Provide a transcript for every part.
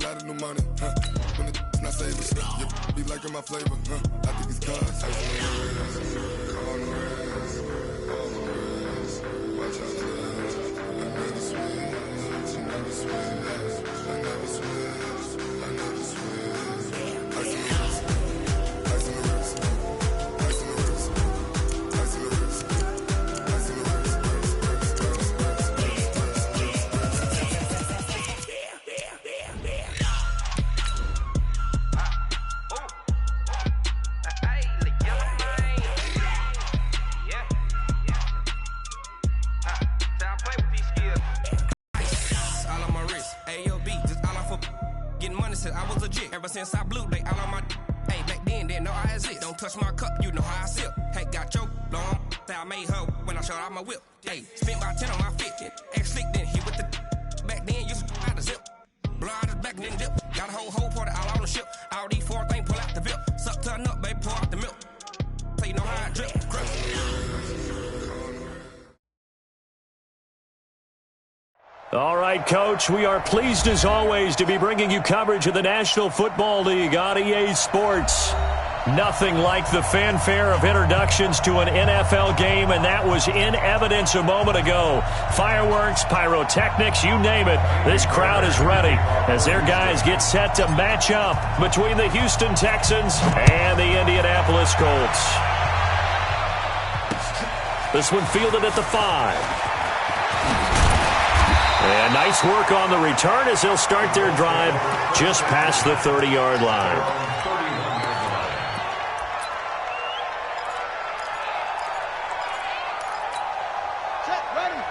lot of new money, when it's not saving, you be liking my flavor, I think it's cause. Ice on the wrist, all the wrist, watch out for this. I never switch, I never switch, I never switch, I never switch. Ice on the wrist, ice on the wrist, ice on the wrist, ice on the wrist, ice on the wrist. I was legit ever since I blew they all on my hey back then didn't know I exist. Don't touch my cup, you know how I sip. Hey, got your long that I made her when I showed out my whip. Hey, spent about 10 on my fit. Ex slick then hit with the back then used to out the zip. Blow out his back then dip. Got a whole party all on the ship. All these four things pull out the vip. Suck turn up, baby, pour out the milk. So you know how I drip. All right, Coach, we are pleased as always to be bringing you coverage of the National Football League on EA Sports. Nothing like the fanfare of introductions to an NFL game, and that was in evidence a moment ago. Fireworks, pyrotechnics, you name it. This crowd is ready as their guys get set to match up between the Houston Texans and the Indianapolis Colts. This one fielded at the 5. And nice work on the return as they'll start their drive just past the 30-yard line.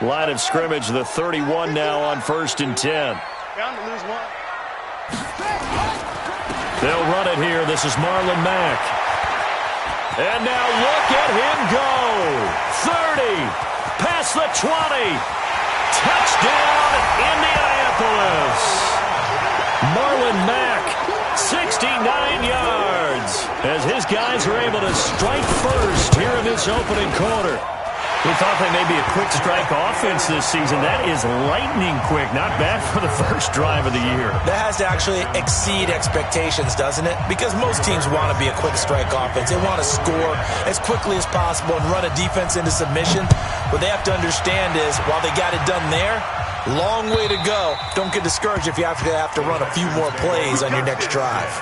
Line of scrimmage, the 31 now on 1st and 10. They'll run it here. This is Marlon Mack. And now look at him go. 30, past the 20. Touchdown, Indianapolis. Marlon Mack, 69 yards, as his guys are able to strike first here in this opening quarter. We thought they may be a quick strike offense this season. That is lightning quick. Not bad for the first drive of the year. That has to actually exceed expectations, doesn't it? Because most teams want to be a quick strike offense. They want to score as quickly as possible and run a defense into submission. What they have to understand is, while they got it done there, long way to go. Don't get discouraged if you have to run a few more plays on your next drive.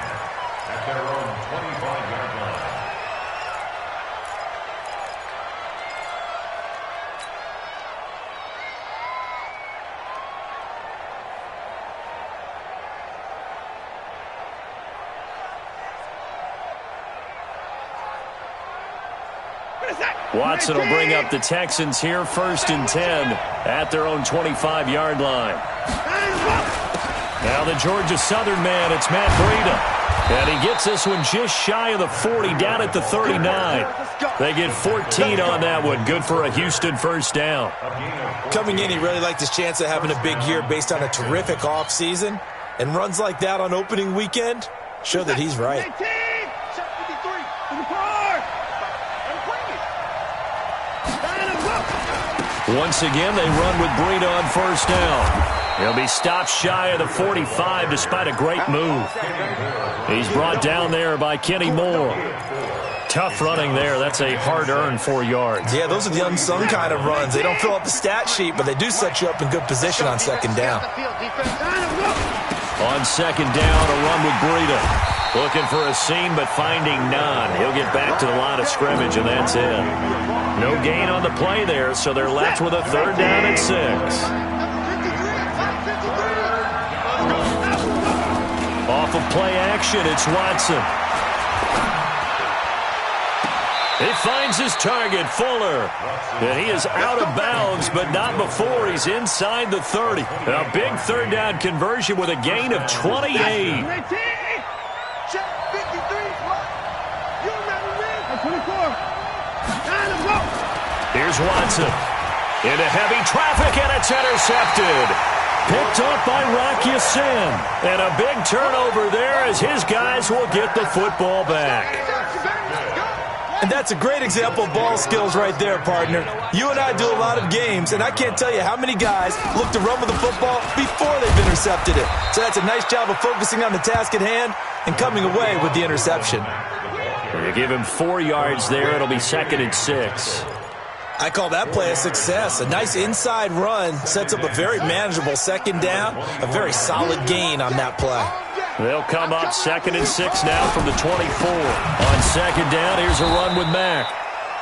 Watson will bring up the Texans here, 1st and 10 at their own 25-yard line. Now the Georgia Southern man, it's Matt Breida. And he gets this one just shy of the 40, down at the 39. They get 14 on that one. Good for a Houston first down. Coming in, he really liked his chance of having a big year based on a terrific offseason. And runs like that on opening weekend show that he's right. Once again, they run with Breida on 1st down. He'll be stopped shy of the 45 despite a great move. He's brought down there by Kenny Moore. Tough running there. That's a hard-earned 4 yards. Yeah, those are the unsung kind of runs. They don't fill up the stat sheet, but they do set you up in good position on 2nd down. On 2nd down, a run with Breida. Looking for a seam, but finding none. He'll get back to the line of scrimmage, and that's it. No gain on the play there, so they're left with a 3rd down and 6. Off of play action, it's Watson. He finds his target, Fuller. And he is out of bounds, but not before he's inside the 30. A big 3rd down conversion with a gain of 28. Here's Watson. Into heavy traffic, and it's intercepted. Picked up by Rock Ya-Sin. And a big turnover there as his guys will get the football back. And that's a great example of ball skills right there, partner. You and I do a lot of games, and I can't tell you how many guys look to run with the football before they've intercepted it. So that's a nice job of focusing on the task at hand and coming away with the interception. You give him 4 yards there. It'll be 2nd and 6. I call that play a success. A nice inside run sets up a very manageable 2nd down, a very solid gain on that play. They'll come up 2nd and 6 now from the 24. On 2nd down, here's a run with Mack.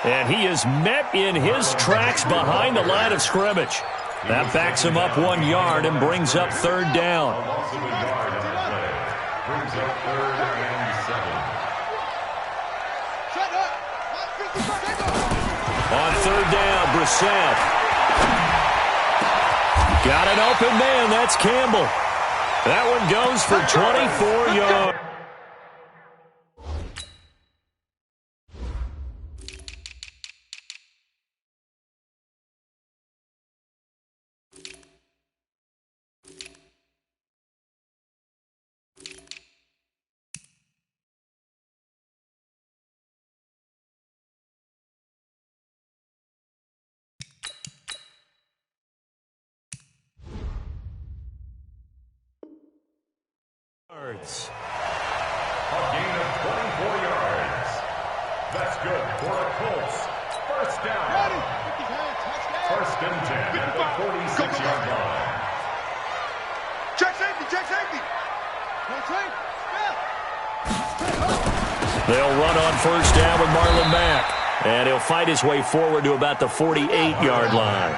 And he is met in his tracks behind the line of scrimmage. That backs him up 1 yard and brings up 3rd down. On 3rd down, Brissett. Got an open man. That's Campbell. That one goes for 24 yards. A gain of 24 yards. That's good for the Colts. 1st down. 1st and 10 at the 46-yard line. Check safety, check safety. They'll run on 1st down with Marlon Mack. And he'll fight his way forward to about the 48-yard line.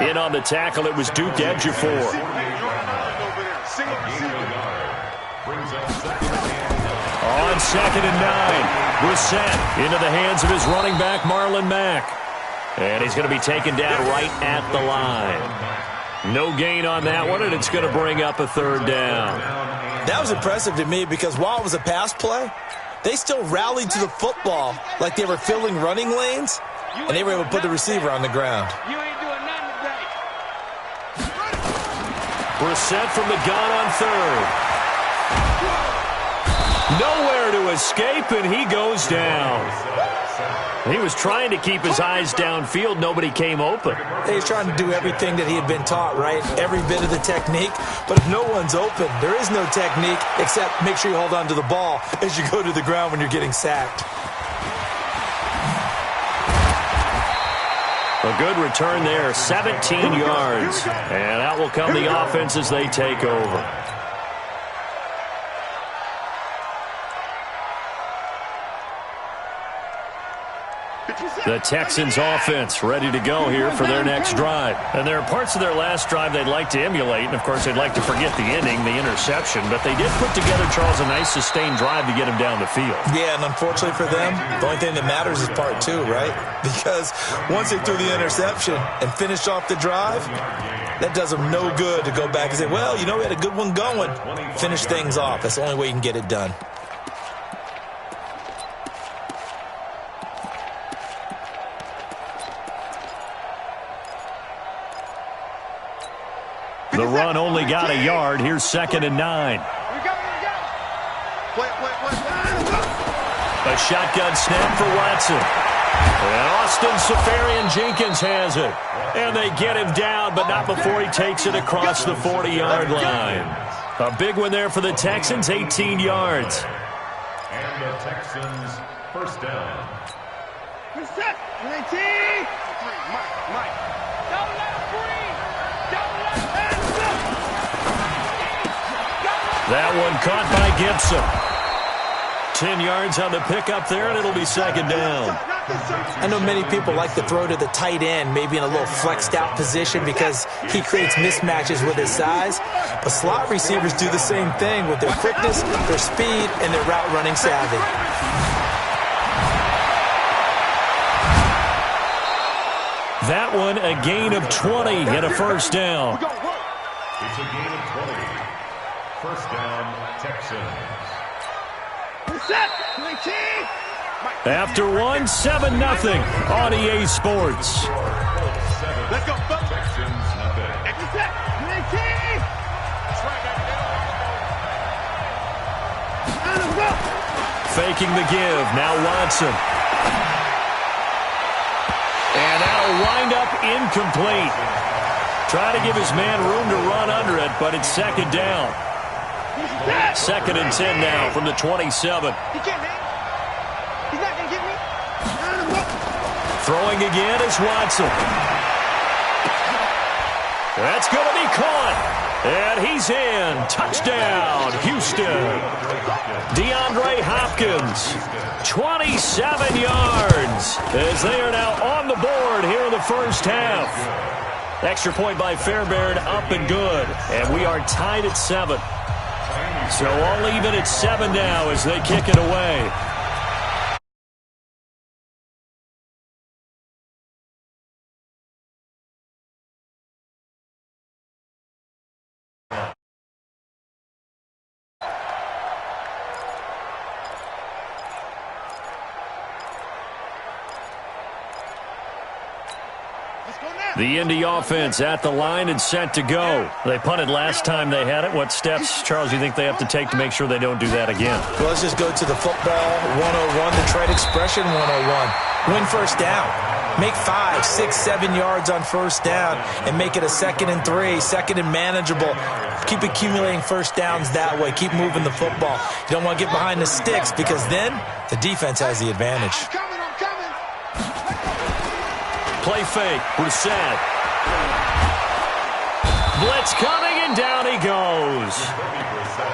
In on the tackle, it was Duke Ejiofor. On 2nd and 9, Brissett into the hands of his running back, Marlon Mack. And he's going to be taken down right at the line. No gain on that one, and it's going to bring up a 3rd down. That was impressive to me because while it was a pass play, they still rallied to the football like they were filling running lanes, and they were able to put the receiver on the ground. Brissett from the gun on 3rd. Nowhere to escape, and he goes down. He was trying to keep his eyes downfield. Nobody came open. He's trying to do everything that he had been taught, right? Every bit of the technique. But if no one's open, there is no technique except make sure you hold on to the ball as you go to the ground when you're getting sacked. A good return there, 17 yards. And out will come the offense as they take over. The Texans offense ready to go here for their next drive. And there are parts of their last drive they'd like to emulate. And, of course, they'd like to forget the ending, the interception. But they did put together, Charles, a nice sustained drive to get him down the field. Yeah, and unfortunately for them, the only thing that matters is part 2, right? Because once they threw the interception and finished off the drive, that does them no good to go back and say, well, you know, we had a good one going. Finish things off. That's the only way you can get it done. The run only got a yard. Here's 2nd and 9. A shotgun snap for Watson. And Austin Seferian-Jenkins has it. And they get him down, but not before he takes it across the 40-yard line. A big one there for the Texans, 18 yards. And the Texans, 1st down. Reset, 19. Mike. Don't let him breathe. Don't let him That one caught by Gibson. 10 yards on the pickup there, and it'll be 2nd down. I know many people like to throw to the tight end, maybe in a little flexed out position because he creates mismatches with his size. But slot receivers do the same thing with their quickness, their speed, and their route running savvy. That one, a gain of 20 and a 1st down. It's a gain of 20. 1st down, Texans. Reset, 19. After one, 7-0 on EA Sports. Let's go, Texans, nothing. Reset, 19. Faking the give. Now Watson. And that'll wind up incomplete. Trying to give his man room to run under it, but it's second down. 2nd and 10 now from the 27. He can't hang. He's not going to get me. Throwing again is Watson. That's going to be caught. And he's in. Touchdown, Houston. DeAndre Hopkins, 27 yards, as they are now on the board here in the first half. Extra point by Fairbairn, up and good. And we are tied at 7. So all even at 7 now as they kick it away. The Indy offense at the line and set to go. They punted last time they had it. What steps, Charles, do you think they have to take to make sure they don't do that again? Well, let's just go to the football 101, the trade expression 101. Win first down. Make 5, 6, 7 yards on first down and make it a 2nd and 3, 2nd and manageable. Keep accumulating first downs that way. Keep moving the football. You don't want to get behind the sticks because then the defense has the advantage. I'm coming. Play fake. Brissett. Blitz coming, and down he goes.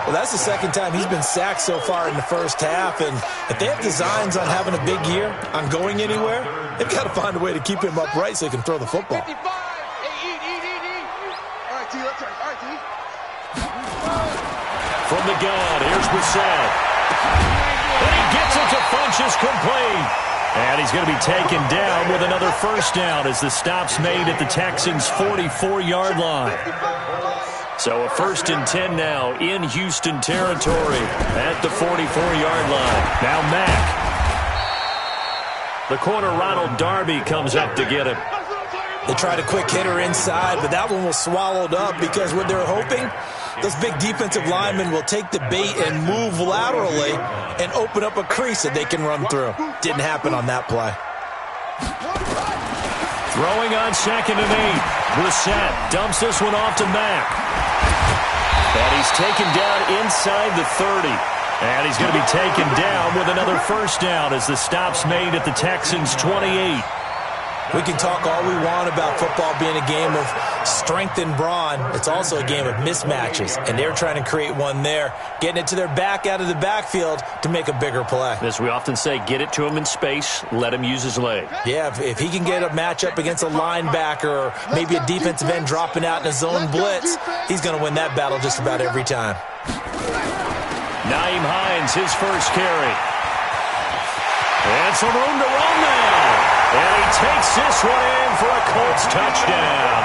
Well, that's the second time he's been sacked so far in the first half. And if they have designs on having a big year, on going anywhere, they've got to find a way to keep him upright so he can throw the football. 55. Hey, eat. All right, T, let's try. All right, T. From the gun, here's Brissett. And he gets it to Funchess complete. And he's going to be taken down with another first down as the stop's made at the Texans' 44-yard line. So a 1st and 10 now in Houston territory at the 44-yard line. Now Mack. The corner Ronald Darby comes up to get him. They tried a quick hitter inside, but that one was swallowed up because what they're hoping, those big defensive linemen will take the bait and move laterally and open up a crease that they can run through. Didn't happen on that play. Throwing on 2nd and 8. Brissett dumps this one off to Mack. And he's taken down inside the 30. And he's going to be taken down with another first down as the stop's made at the Texans' 28. We can talk all we want about football being a game of strength and brawn. It's also a game of mismatches, and they're trying to create one there, getting it to their back out of the backfield to make a bigger play. As we often say, get it to him in space, let him use his leg. Yeah, if he can get a matchup against a linebacker or maybe a defensive end dropping out in a zone blitz, he's going to win that battle just about every time. Nyheim Hines, his first carry. And some room to run now. And he takes this one in for a Colts touchdown.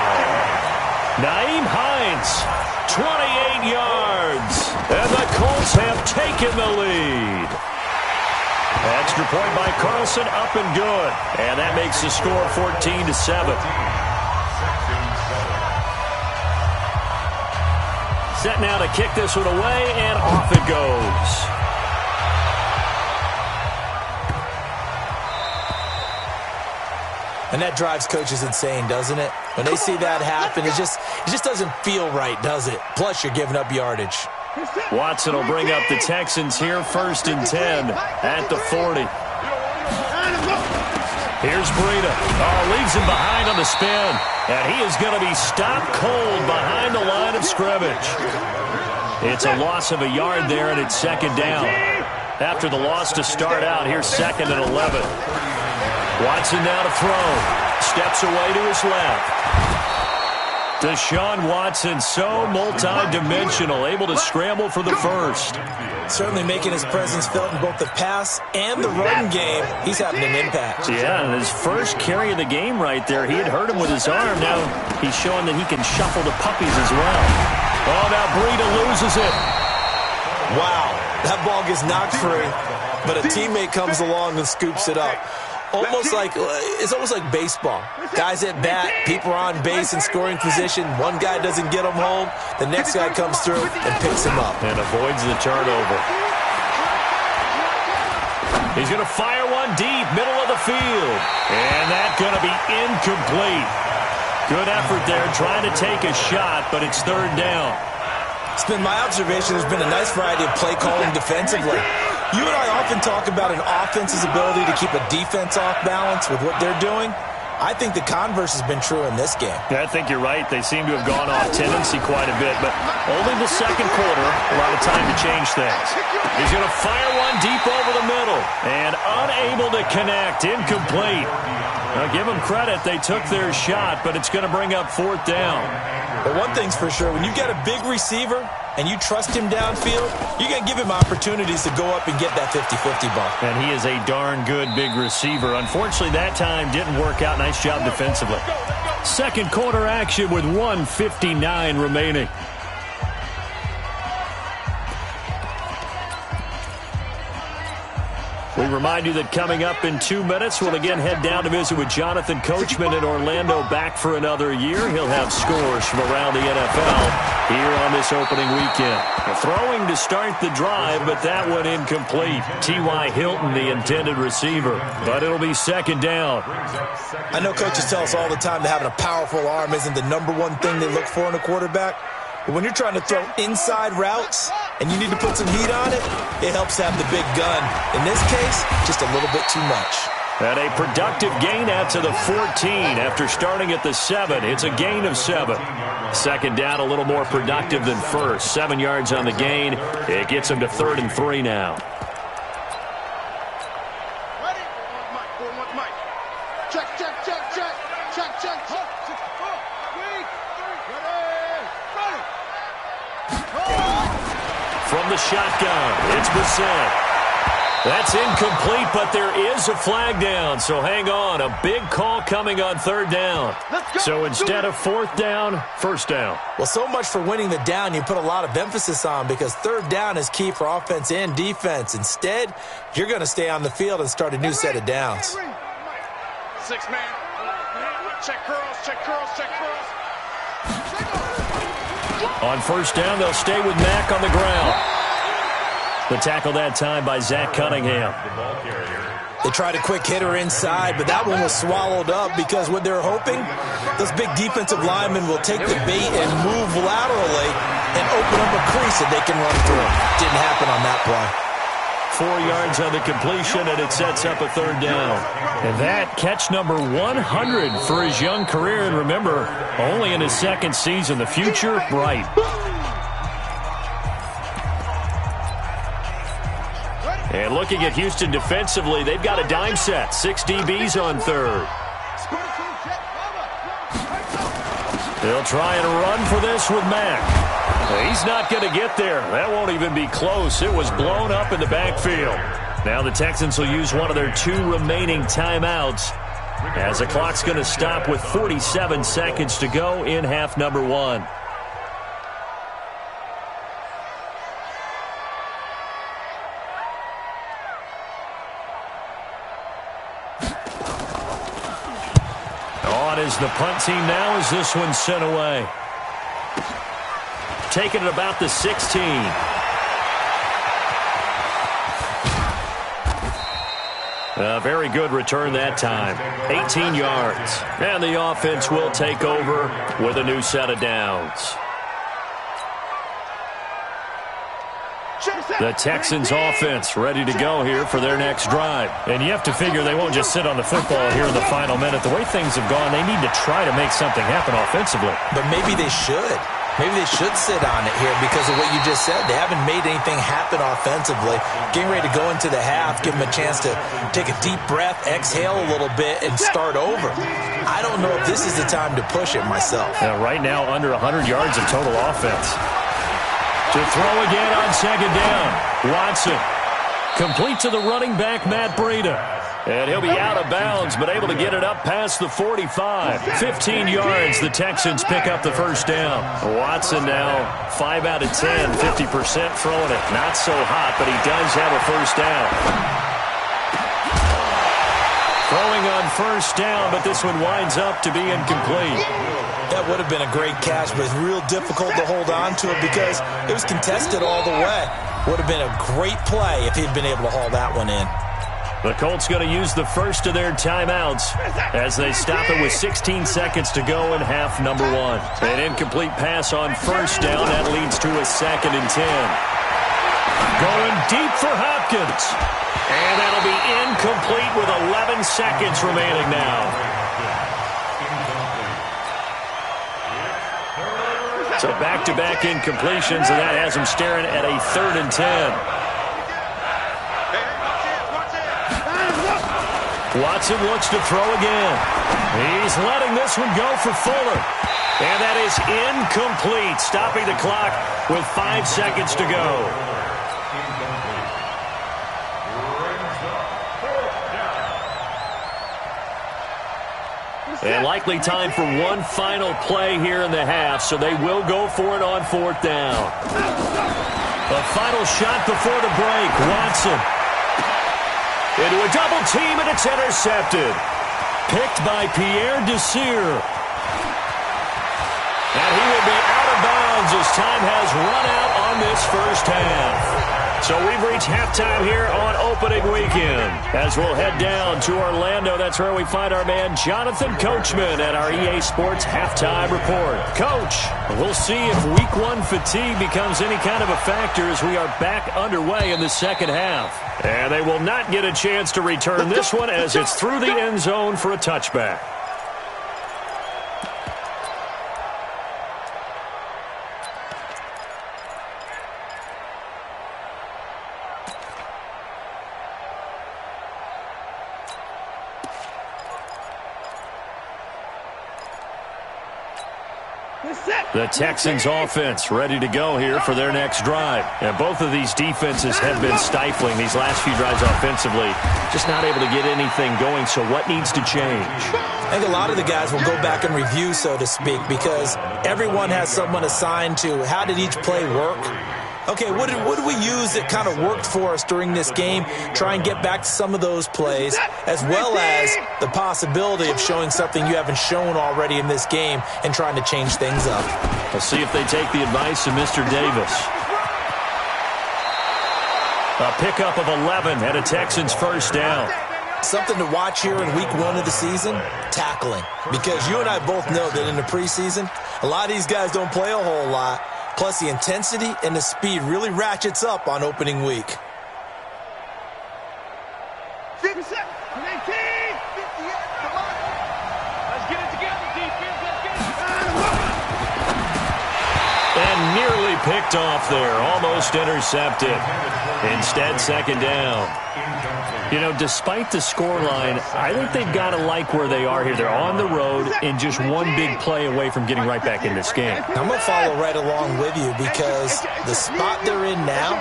Nyheim Hines, 28 yards. And the Colts have taken the lead. Extra point by Carlson, up and good. And that makes the score 14-7. Set now to kick this one away, and off it goes. And that drives coaches insane, doesn't it? When they see that happen, it just doesn't feel right, does it? Plus, you're giving up yardage. Watson will bring up the Texans here, 1st and 10 at the 40. Here's Breida. Oh, leaves him behind on the spin. And he is going to be stopped cold behind the line of scrimmage. It's a loss of a yard there, and it's 2nd down. After the loss to start out, here's 2nd and 11. Watson now to throw. Steps away to his left. Deshaun Watson, so multi-dimensional, able to scramble for the first. Certainly making his presence felt in both the pass and the run game. He's having an impact. Yeah, and his first carry of the game right there, he had hurt him with his arm. Now he's showing that he can shuffle the puppies as well. Oh, now Breida loses it. Wow, that ball gets knocked free, but a teammate comes along and scoops it up. It's almost like baseball. Guys at bat, people are on base in scoring position. One guy doesn't get him home. The next guy comes through and picks him up. And avoids the turnover. He's going to fire one deep, middle of the field. And that's going to be incomplete. Good effort there, trying to take a shot, but it's third down. It's been my observation there's been a nice variety of play calling defensively. You and I often talk about an offense's ability to keep a defense off balance with what they're doing. I think the converse has been true in this game. Yeah, I think you're right. They seem to have gone off tendency quite a bit, but only the second quarter, a lot of time to change things. He's going to fire one deep over the middle, and unable to connect, incomplete. Now, give them credit. They took their shot, but it's going to bring up fourth down. But one thing's for sure, when you've got a big receiver and you trust him downfield, you're going to give him opportunities to go up and get that 50-50 ball. And he is a darn good big receiver. Unfortunately, that time didn't work out. Nice job defensively. Second quarter action with 1:59 remaining. We remind you that coming up in 2 minutes, we'll again head down to visit with Jonathan Coachman in Orlando, back for another year. He'll have scores from around the NFL here on this opening weekend. Throwing to start the drive, but that one incomplete. T.Y. Hilton, the intended receiver, but it'll be second down. I know coaches tell us all the time that having a powerful arm isn't the number one thing they look for in a quarterback. But when you're trying to throw inside routes and you need to put some heat on it, it helps have the big gun. In this case, just a little bit too much. And a productive gain out to the 14 after starting at the 7. It's a gain of 7. Second down, a little more productive than first. 7 yards on the gain. It gets him to 3rd and 3 now. Ready? Mike. Check. From the shotgun, it's Brissett. That's incomplete, but there is a flag down, so hang on. A big call coming on third down. So instead of fourth down, first down. Well, so much for winning the down you put a lot of emphasis on, because third down is key for offense and defense. Instead, you're going to stay on the field and start a new set of downs. 6 man. Check curls. On first down, they'll stay with Mack on the ground. The tackle that time by Zach Cunningham. They tried a quick hitter inside, but that one was swallowed up because what they're hoping, those big defensive linemen will take the bait and move laterally and open up a crease that they can run through. Didn't happen on that play. 4 yards on the completion, and it sets up a third down. And that catch number 100 for his young career. And remember, only in his second season. The future, bright. And looking at Houston defensively, they've got a dime set. 6 DBs on third. They'll try and run for this with Mack. He's not going to get there. That won't even be close. It was blown up in the backfield. Now the Texans will use one of their 2 remaining timeouts, as the clock's going to stop with 47 seconds to go in half number 1. On is the punt team now as this one's sent away. Taking it about the 16. A very good return that time. 18 yards. And the offense will take over with a new set of downs. The Texans offense ready to go here for their next drive. And you have to figure they won't just sit on the football here in the final minute. The way things have gone, they need to try to make something happen offensively. But maybe they should. Maybe they should sit on it here because of what you just said. They haven't made anything happen offensively. Getting ready to go into the half, give them a chance to take a deep breath, exhale a little bit, and start over. I don't know if this is the time to push it myself. Right now, under 100 yards of total offense. To throw again on second down. Watson. Complete to the running back, Matt Breida. And he'll be out of bounds, but able to get it up past the 45. 15 yards, the Texans pick up the first down. Watson now 5 out of 10, 50% throwing it. Not so hot, but he does have a first down. Throwing on first down, but this one winds up to be incomplete. That would have been a great catch, but it's real difficult to hold on to it because it was contested all the way. Would have been a great play if he'd been able to haul that one in. The Colts going to use the first of their timeouts as they stop it with 16 seconds to go in half number 1. An incomplete pass on first down. That leads to a 2nd and 10. Going deep for Hopkins. And that'll be incomplete with 11 seconds remaining now. So back-to-back incompletions, and that has him staring at a 3rd and 10. Watson looks to throw again. He's letting this one go for Fuller. And that is incomplete, stopping the clock with 5 seconds to go. And likely time for one final play here in the half, so they will go for it on 4th down. A final shot before the break. Watson into a double team, and it's intercepted. Picked by Pierre Desir. And he will be out of bounds as time has run out on this first half. So we've reached halftime here on opening weekend. As we'll head down to Orlando, that's where we find our man Jonathan Coachman at our EA Sports Halftime Report. Coach, we'll see if Week 1 fatigue becomes any kind of a factor as we are back underway in the second half. And they will not get a chance to return this one as it's through the end zone for a touchback. The Texans offense ready to go here for their next drive. And both of these defenses have been stifling these last few drives offensively. Just not able to get anything going, so what needs to change? I think a lot of the guys will go back and review, so to speak, because everyone has someone assigned to how did each play work. Okay, what did we use that kind of worked for us during this game? Try and get back to some of those plays, as well as the possibility of showing something you haven't shown already in this game and trying to change things up. We'll see if they take the advice of Mr. Davis. A pickup of 11 and a Texans first down. Something to watch here in Week 1 of the season, tackling. Because you and I both know that in the preseason, a lot of these guys don't play a whole lot. Plus, the intensity and the speed really ratchets up on opening week. 6 seconds. 18. 58. Come on. Let's get it together, defense. Let's get it. And nearly picked off there. Almost intercepted. Instead, second down. You know, despite the scoreline, I think they've got to like where they are here. They're on the road and just one big play away from getting right back in this game. I'm going to follow right along with you because the spot they're in now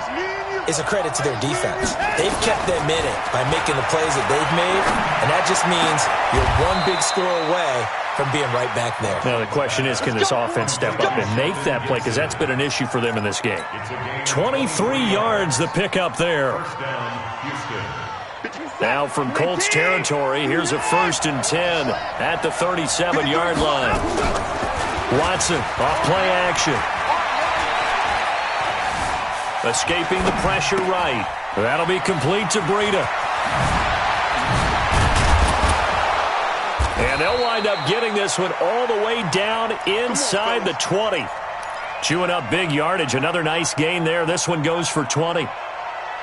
is a credit to their defense. They've kept them in it by making the plays that they've made, and that just means you're one big score away from being right back there. Now, the question is, can this offense step up and make that play? Because that's been an issue for them in this game. 23 yards, the pickup there. Now from Colts territory, here's a 1st and 10 at the 37-yard line. Watson off play action. Escaping the pressure right. That'll be complete to Breida. And they'll wind up getting this one all the way down inside the 20. Chewing up big yardage. Another nice gain there. This one goes for 20.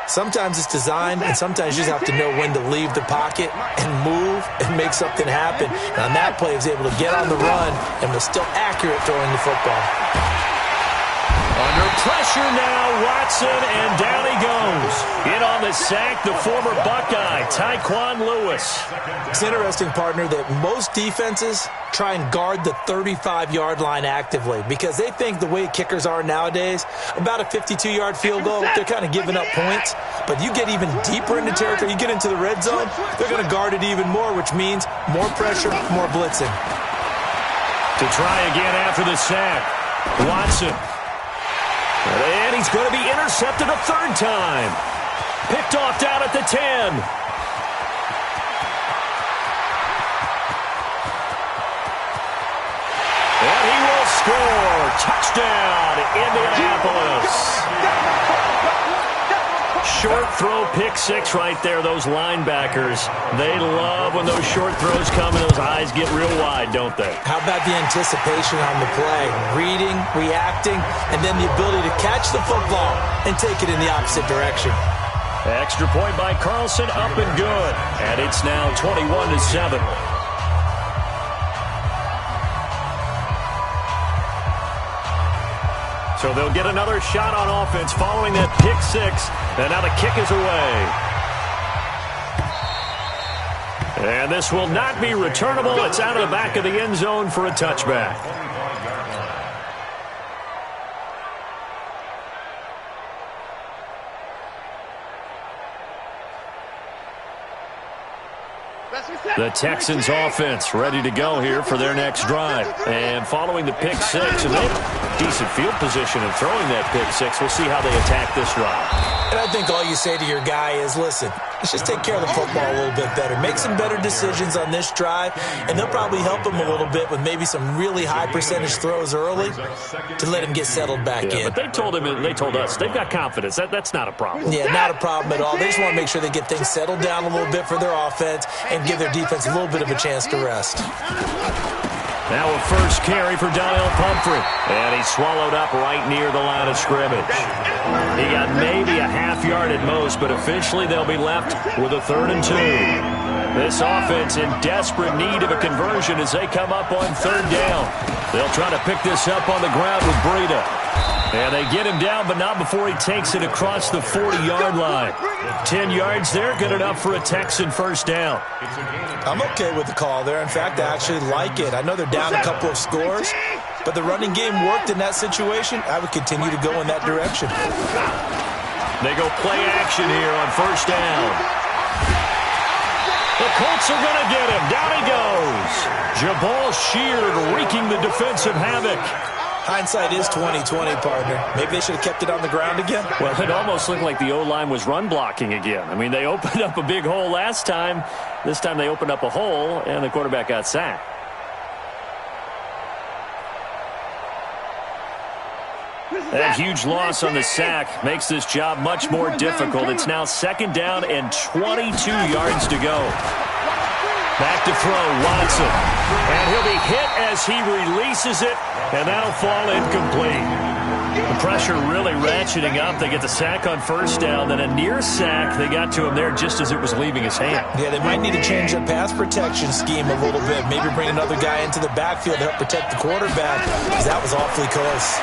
Sometimes it's designed, and sometimes you just have to know when to leave the pocket and move and make something happen. And on that play, he was able to get on the run and was still accurate throwing the football. Under pressure now, Watson, and down he goes. In on the sack, the former Buckeye, Tyquan Lewis. It's interesting, partner, that most defenses try and guard the 35-yard line actively because they think the way kickers are nowadays, about a 52-yard field goal, they're kind of giving up points. But you get even deeper into territory, you get into the red zone, they're going to guard it even more, which means more pressure, more blitzing. To try again after the sack, Watson. And he's going to be intercepted a 3rd time. Picked off down at the 10. And he will score. Touchdown, Indianapolis. short throw pick six right there, those linebackers. They love when those short throws come and those eyes get real wide, don't they? How about the anticipation on the play? Reading, reacting, and then the ability to catch the football and take it in the opposite direction. Extra point by Carlson, up and good. And it's now 21-7. So they'll get another shot on offense following that pick six. And now the kick is away. And this will not be returnable. It's out of the back of the end zone for a touchback. The Texans offense ready to go here for their next drive. And following the pick six, and they have decent field position in throwing that pick six. We'll see how they attack this drive. And I think all you say to your guy is, listen, let's just take care of the football a little bit better. Make some better decisions on this drive, and they'll probably help him a little bit with maybe some really high percentage throws early to let him get settled back in. But they told him, and they told us, they've got confidence. That's not a problem. Yeah, not a problem at all. They just want to make sure they get things settled down a little bit for their offense and give their defense a little bit of a chance to rest. Now a first carry for Donnell Pumphrey. And he's swallowed up right near the line of scrimmage. He got maybe a half yard at most, but officially they'll be left with a 3rd and 2. This offense in desperate need of a conversion as they come up on 3rd down. They'll try to pick this up on the ground with Breida. And they get him down, but not before he takes it across the 40-yard line. 10 yards there, good enough for a Texan first down. I'm okay with the call there. In fact, I actually like it. I know they're down a couple of scores, but the running game worked in that situation. I would continue to go in that direction. They go play action here on first down. The Colts are going to get him. Down he goes. Jabal Sheard wreaking the defensive havoc. Hindsight is 20/20, partner. Maybe they should have kept it on the ground again. Well, it almost looked like the O-line was run blocking again. I mean, they opened up a big hole last time. This time they opened up a hole, and the quarterback got sacked. That huge loss on the sack makes this job much more difficult. It's now 2nd down and 22 yards to go. Back to throw, Watson. And he'll be hit as he releases it, and that'll fall incomplete. The pressure really ratcheting up. They get the sack on first down, then a near sack. They got to him there just as it was leaving his hand. Yeah, they might need to change their pass protection scheme a little bit. Maybe bring another guy into the backfield to help protect the quarterback, because that was awfully close.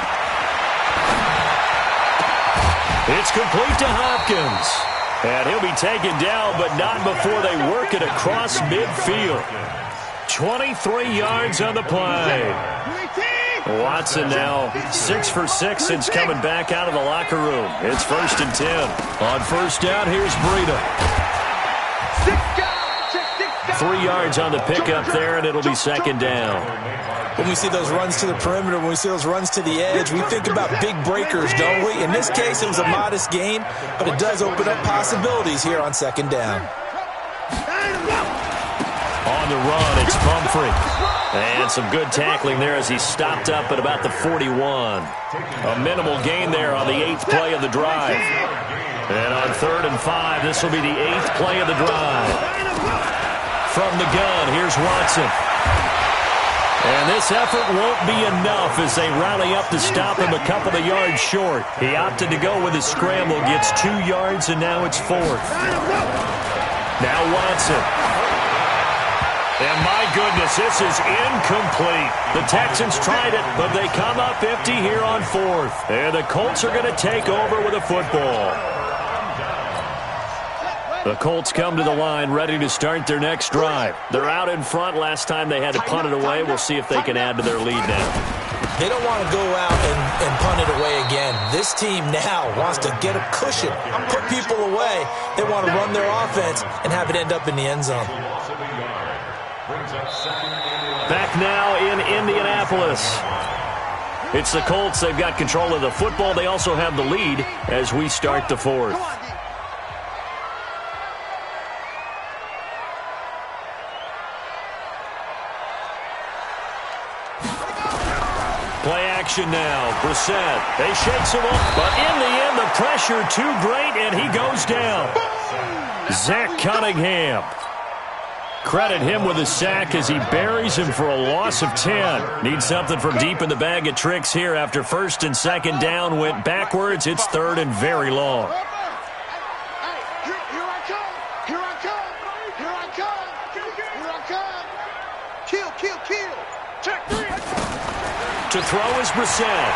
It's complete to Hopkins. And he'll be taken down, but not before they work it across midfield. 23 yards on the play. Watson now 6 for 6 since coming back out of the locker room. It's 1st and 10. On first down, here's Breida. 3 yards on the pickup there, and it'll be 2nd down. When we see those runs to the perimeter, when we see those runs to the edge, we think about big breakers, don't we? In this case, it was a modest gain, but it does open up possibilities here on 2nd down. On the run, it's Pumphrey. And some good tackling there as he stopped up at about the 41. A minimal gain there on the 8th play of the drive. And on 3rd and 5, this will be the 8th play of the drive. From the gun, here's Watson. And this effort won't be enough as they rally up to stop him a couple of yards short. He opted to go with his scramble, gets 2 yards, and now it's 4th. Now Watson. And my goodness, this is incomplete. The Texans tried it, but they come up empty here on 4th. And the Colts are going to take over with a football. The Colts come to the line ready to start their next drive. They're out in front. Last time they had to punt it away. We'll see if they can add to their lead now. They don't want to go out and punt it away again. This team now wants to get a cushion, put people away. They want to run their offense and have it end up in the end zone. Back now in Indianapolis. It's the Colts. They've got control of the football. They also have the lead as we start the 4th. action now. Brissett, they shakes him up, but in the end, the pressure too great, and he goes down. Zach Cunningham. Credit him with a sack as he buries him for a loss of 10. Needs something from deep in the bag of tricks here after first and second down went backwards. It's third and very long. Kill. Check 3. To throw is Brissett.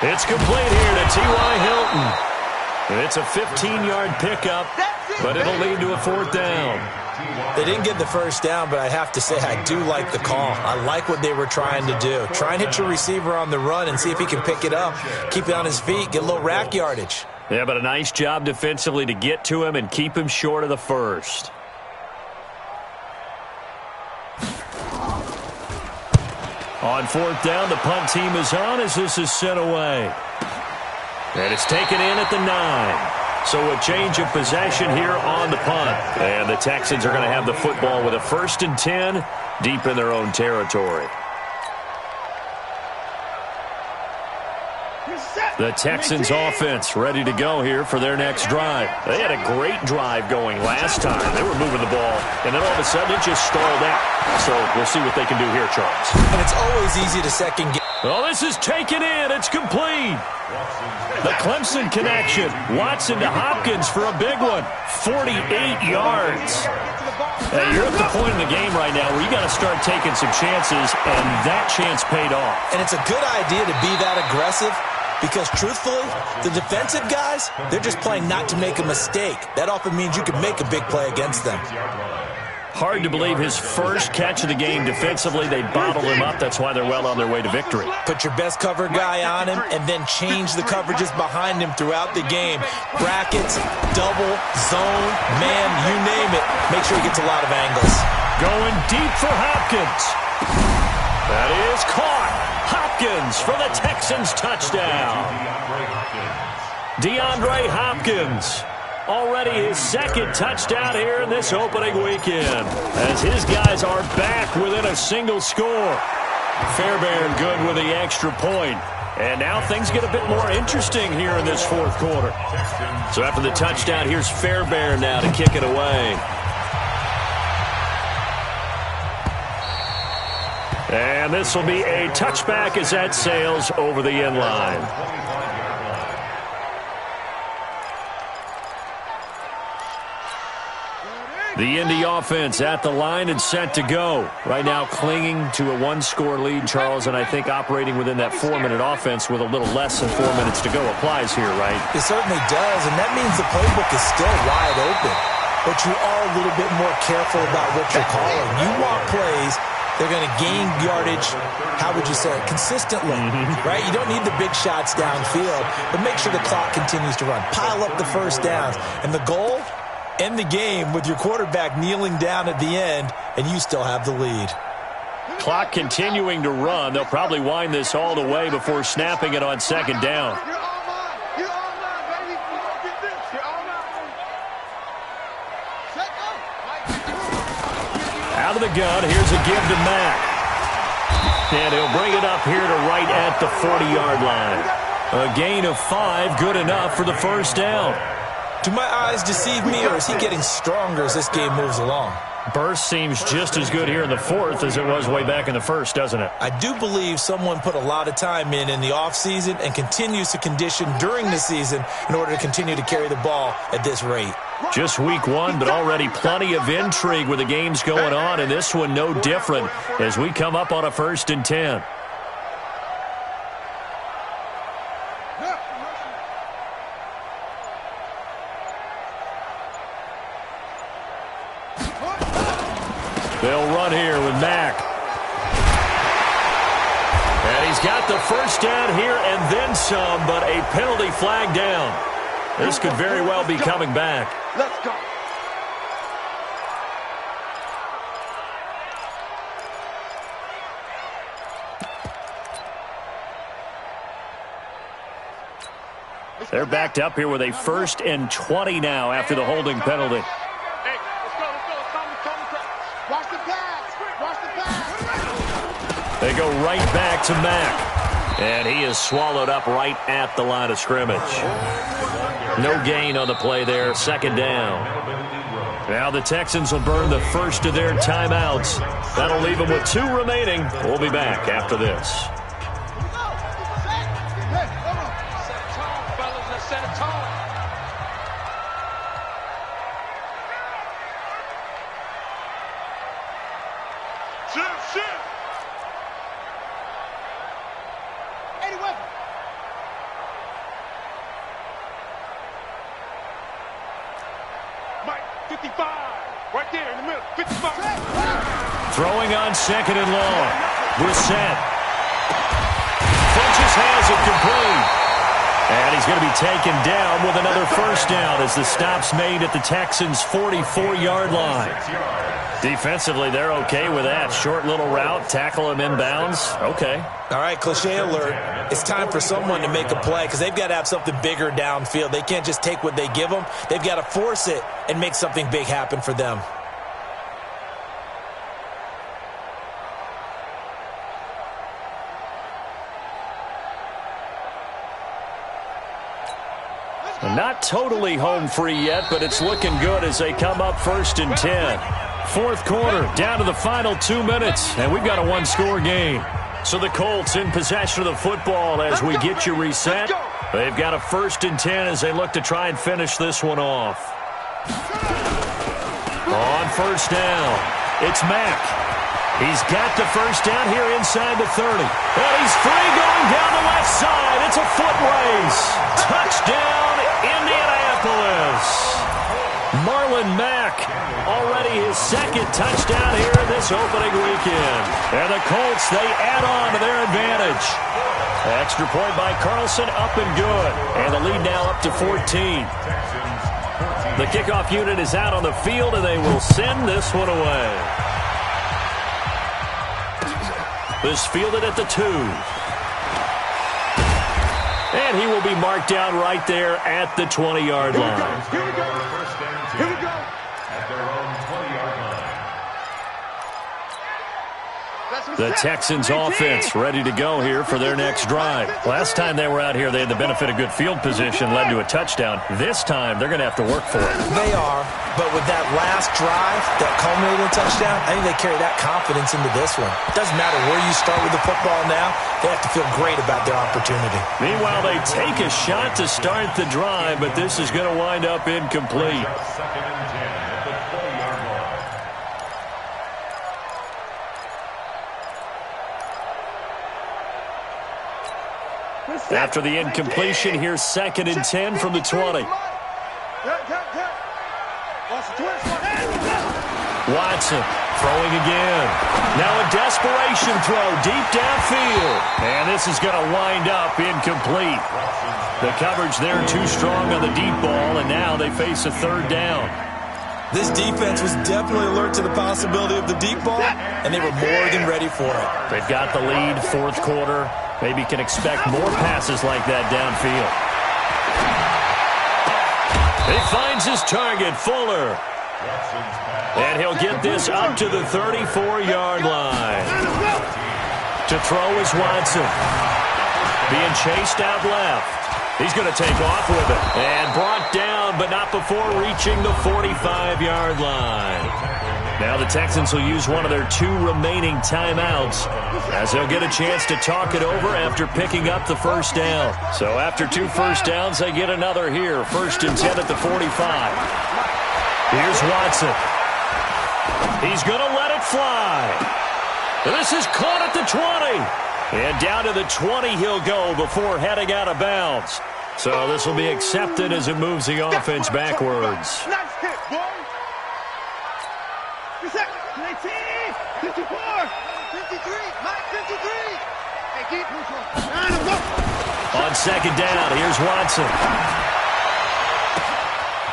It's complete here to T.Y. Hilton. It's a 15-yard pickup, but it'll lead to a fourth down. They didn't get the first down, but I have to say I do like the call. I like what they were trying to do. Try and hit your receiver on the run and see if he can pick it up, keep it on his feet, get a little rack yardage. Yeah, but a nice job defensively to get to him and keep him short of the first. On fourth down, the punt team is on as this is sent away. And it's taken in at the 9. So a change of possession here on the punt. And the Texans are going to have the football with a 1st and 10 deep in their own territory. The Texans offense ready to go here for their next drive. They had a great drive going last time. They were moving the ball, and then all of a sudden it just stalled out. So we'll see what they can do here, Charles. And it's always easy to second guess. Oh, this is taken in. It's complete. The Clemson connection. Watson to Hopkins for a big one. 48 yards. You're at the point in the game right now where you got to start taking some chances, and that chance paid off. And it's a good idea to be that aggressive because, truthfully, the defensive guys, they're just playing not to make a mistake. That often means you can make a big play against them. Hard to believe his first catch of the game defensively. They bottled him up. That's why they're well on their way to victory. Put your best cover guy on him and then change the coverages behind him throughout the game. Brackets, double, zone, man, you name it. Make sure he gets a lot of angles. Going deep for Hopkins. That is caught. Hopkins for the Texans touchdown. DeAndre Hopkins. Already his second touchdown here in this opening weekend, as his guys are back within a single score. Fairbairn good with the extra point. And now things get a bit more interesting here in this fourth quarter. So after the touchdown, here's Fairbairn now to kick it away. And this will be a touchback as that sails over the end line. The Indy offense at the line and set to go. Right now clinging to a one-score lead, Charles, and I think operating within that 4-minute offense with a little less than 4 minutes to go applies here, right? It certainly does, and that means the playbook is still wide open. But you are a little bit more careful about what you're calling. You want plays, they're going to gain yardage, how would you say it, consistently, right? You don't need the big shots downfield, but make sure the clock continues to run. Pile up the first downs, and the goal? End the game with your quarterback kneeling down at the end, and you still have the lead. Clock continuing to run. They'll probably wind this all the way before snapping it on second down. Out of the gun, here's a give to Mack. And he'll bring it up here to right at the 40-yard line. A gain of 5, good enough for the first down. Do my eyes deceive me, or is he getting stronger as this game moves along? Burst seems just as good here in the fourth as it was way back in the first, doesn't it? I do believe someone put a lot of time in the offseason and continues to condition during the season in order to continue to carry the ball at this rate. Just week 1, but already plenty of intrigue with the games going on, and this one no different as we come up on a 1st and 10. They'll run here with Mack. And he's got the first down here and then some, but a penalty flag down. This could very well be coming back. Let's go. They're backed up here with a 1st and 20 now after the holding penalty. Watch the pass. Watch the pass. go right back to Mack. And he is swallowed up right at the line of scrimmage. No gain on the play there, second down. Now the Texans will burn the first of their timeouts. That'll leave them with 2 remaining. We'll be back after this. Throwing on second and long. Brissett. Funches has it complete. And he's going to be taken down with another first down as the stop's made at the Texans' 44-yard line. Defensively, they're okay with that. Short little route, tackle him inbounds. Okay. All right, cliche alert. It's time for someone to make a play because they've got to have something bigger downfield. They can't just take what they give them. They've got to force it and make something big happen for them. Not totally home free yet, but it's looking good as they come up 1st and 10. Fourth quarter, down to the final 2 minutes, and we've got a 1-score game. So the Colts in possession of the football as we get you reset. They've got a 1st and 10 as they look to try and finish this one off. On first down, it's Mack. He's got the first down here inside the 30. And he's free going down the left side. It's a foot race. Touchdown, Indianapolis. Marlon Mack, already his 2nd touchdown here in this opening weekend. And the Colts, they add on to their advantage. Extra point by Carlson, up and good. And the lead now up to 14. The kickoff unit is out on the field, and they will send this one away. This fielded at the 2. And he will be marked down right there at the 20-yard line. Here we go. Here we go. At their own 20-yard line. The Texans offense ready to go here for their next drive. Last time they were out here, they had the benefit of good field position, led to a touchdown. This time, they're going to have to work for it. They are, but with that last drive that culminated in a touchdown, I think they carry that confidence into this one. It doesn't matter where you start with the football now. They have to feel great about their opportunity. Meanwhile, they take a shot to start the drive, but this is going to wind up incomplete. 2nd and 10 at the 20-yard line. After the incompletion, here's 2nd and 10 from the 20. Watson throwing again. Now a desperation throw deep downfield. And this is going to wind up incomplete. The coverage there too strong on the deep ball, and now they face a 3rd down. This defense was definitely alert to the possibility of the deep ball, and they were more than ready for it. They've got the lead, 4th quarter. Maybe can expect more passes like that downfield. He finds his target, Fuller. And he'll get this up to the 34-yard line. To throw is Watson. Being chased out left. He's going to take off with it. And brought down, but not before reaching the 45-yard line. Now the Texans will use one of their 2 remaining timeouts as they'll get a chance to talk it over after picking up the first down. So after 2 first downs, they get another here. 1st and 10 at the 45. Here's Watson. He's going to let it fly. This is caught at the 20. And down to the 20 he'll go before heading out of bounds. So this will be accepted as it moves the offense backwards. Nice hit, boy. 19, 54, 53, Mike 53. Hey, keep on 2nd down, here's Watson.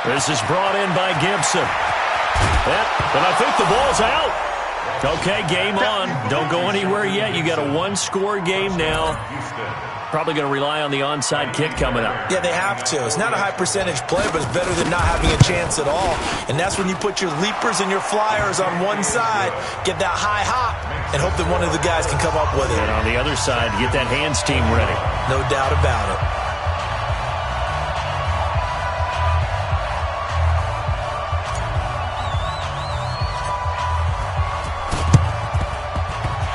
This is brought in by Gibson. But I think the ball's out. Okay, game on. Don't go anywhere yet. You got a 1-score game now. Probably going to rely on the onside kick coming up. Yeah, they have to. It's not a high percentage play, but it's better than not having a chance at all. And that's when you put your leapers and your flyers on one side, get that high hop, and hope that one of the guys can come up with it. And on the other side, get that hands team ready. No doubt about it.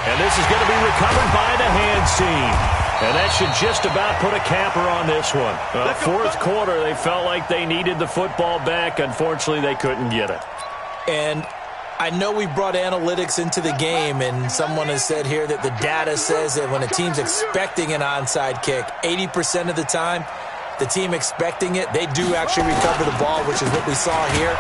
And this is going to be recovered by the hands team. And that should just about put a capper on this one. Fourth quarter, they felt like they needed the football back. Unfortunately, they couldn't get it. And I know we brought analytics into the game, and someone has said here that the data says that when a team's expecting an onside kick, 80% of the time, the team expecting it, they do actually recover the ball, which is what we saw here.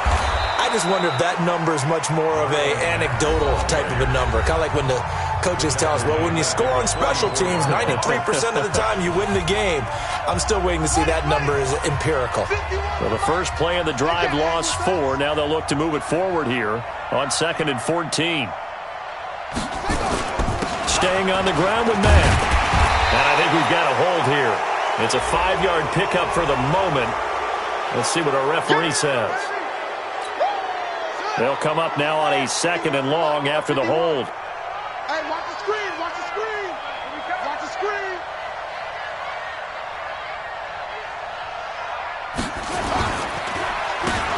I just wonder if that number is much more of a anecdotal type of a number. Kind of like when the coaches tell us, well, when you score on special teams, 93% of the time you win the game. I'm still waiting to see that number is empirical. Well, the first play of the drive lost 4. Now they'll look to move it forward here on 2nd and 14. Staying on the ground with Matt. And I think we've got a hold here. It's a 5-yard pickup for the moment. Let's see what our referee says. They'll come up now on a 2nd and long after the hold. Hey, watch the screen, watch the screen. Watch the screen.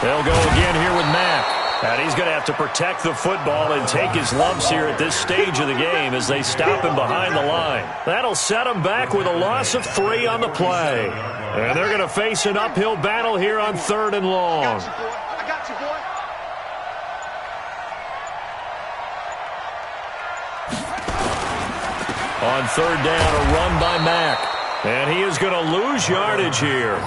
They'll go again here with Mack. And he's going to have to protect the football and take his lumps here at this stage of the game as they stop him behind the line. That'll set him back with a loss of 3 on the play. And they're going to face an uphill battle here on 3rd and long. I got you, boy. On 3rd down, a run by Mack. And he is going to lose yardage here.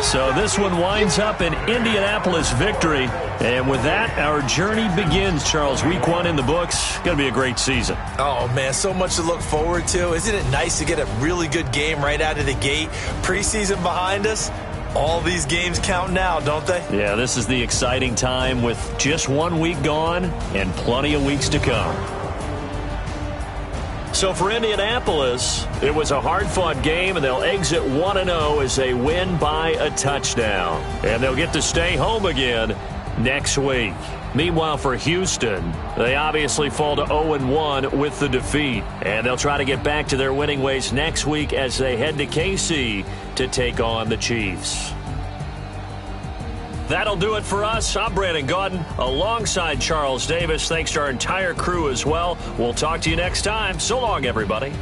So this one winds up an Indianapolis victory. And with that, our journey begins, Charles. Week 1 in the books. Going to be a great season. Oh, man, so much to look forward to. Isn't it nice to get a really good game right out of the gate? Preseason behind us. All these games count now, don't they? Yeah, this is the exciting time with just 1 week gone and plenty of weeks to come. So for Indianapolis, it was a hard-fought game, and they'll exit 1-0 as they win by a touchdown. And they'll get to stay home again next week. Meanwhile, for Houston, they obviously fall to 0-1 with the defeat. And they'll try to get back to their winning ways next week as they head to KC to take on the Chiefs. That'll do it for us. I'm Brandon Gaudin alongside Charles Davis. Thanks to our entire crew as well. We'll talk to you next time. So long, everybody.